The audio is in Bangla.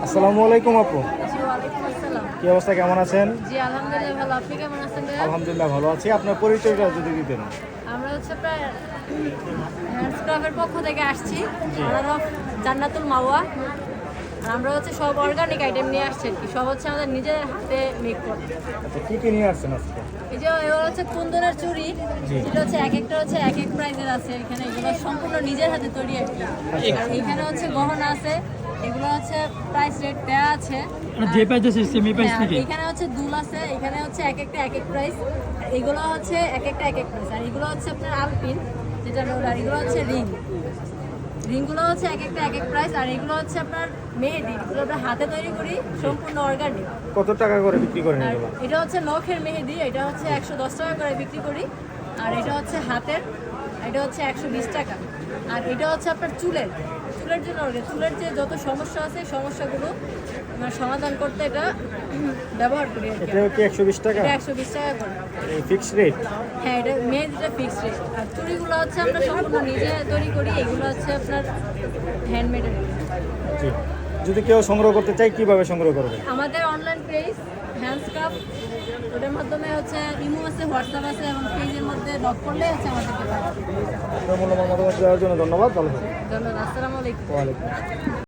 আসসালামু আলাইকুম আপু। জি, ওয়ালাইকুম আসসালাম। কি অবস্থা, কেমন আছেন? জি, আলহামদুলিল্লাহ ভালো। আপনি কেমন আছেন ভাইয়া? আলহামদুলিল্লাহ ভালো আছি। আপনার পরিচয়টা যদি দিতেন। আমরা হচ্ছে প্রায় হ্যান্ডস ক্রাফের পক্ষ থেকে আসছি। জি। অনার অফ জান্নাতুল মাওয়া। আর আমরা হচ্ছে সব অর্গানিক আইটেম নিয়ে আসছি আর কি। সব হচ্ছে আমাদের নিজের হাতে মেক করা। আচ্ছা, কি কি নিয়ে আসছেন আজকে? এই যে এবার হচ্ছে কুন্দনের চুড়ি, জি। যেটা হচ্ছে এক একটা হচ্ছে এক এক প্রাইজের আছে। এখানে এগুলো সম্পূর্ণ নিজের হাতে তৈরি আর কি। আর এখানে হচ্ছে গহনা আছে, এগুলো হচ্ছে প্রাইস রেট দেওয়া আছে। যে প্রাইস আছে সেমি প্রাইস হ্যাঁ, নাকি? এখানে হচ্ছে দুল আছে, এখানে হচ্ছে এক একটা এক এক প্রাইস। এগুলো হচ্ছে এক একটা এক এক প্রাইস। আর এগুলো হচ্ছে আপনার আলপিন, যেটা রোলার। এগুলো হচ্ছে রিংগুলো হচ্ছে এক একটা এক এক প্রাইস। আর এগুলো হচ্ছে আপনার মেহেদি, এগুলো আমরা হাতে তৈরি করি, সম্পূর্ণ অর্গানিক। কত টাকা করে বিক্রি করেন আর এগুলো? এটা হচ্ছে নখের মেহেদি, এটা হচ্ছে 110 টাকা করে বিক্রি করি। আর এটা হচ্ছে হাতের, এটা হচ্ছে 120 টাকা। আর এটা হচ্ছে আপনার চুলের জন্য চুলের যে যত সমস্যা আছে এই সমস্যাগুলো আমরা সমাধান করতে এটা ব্যবহার করি আর কি। এটা কি 120 টাকা? এটা 120 টাকা করে। এই ফিক্সড রেট? হ্যাঁ, এটা মেহেদিটা ফিক্সড রেট। আর চুড়িগুলো হচ্ছে আমরা সম্পূর্ণ নিজে তৈরি করি, এগুলো হচ্ছে আপনার হ্যান্ডমেড। জি। যদি কেউ সংগ্রহ করতে চায় কিভাবে সংগ্রহ করবে? আমাদের অনলাইন পেজ হ্যান্ডস ক্রাফট, ওটার মাধ্যমে হচ্ছে ইমো আছে, হোয়াটসঅ্যাপ আছে, এবং পেজের মধ্যে নক করলে হচ্ছে আমাদেরকে পাঠাবে। আপনার মূল্যবান মতামত দেওয়ার জন্য ধন্যবাদ। ভালো থাকবেন। ধন্যবাদ। আসসালামু আলাইকুম। ওয়ালাইকুম আসসালাম।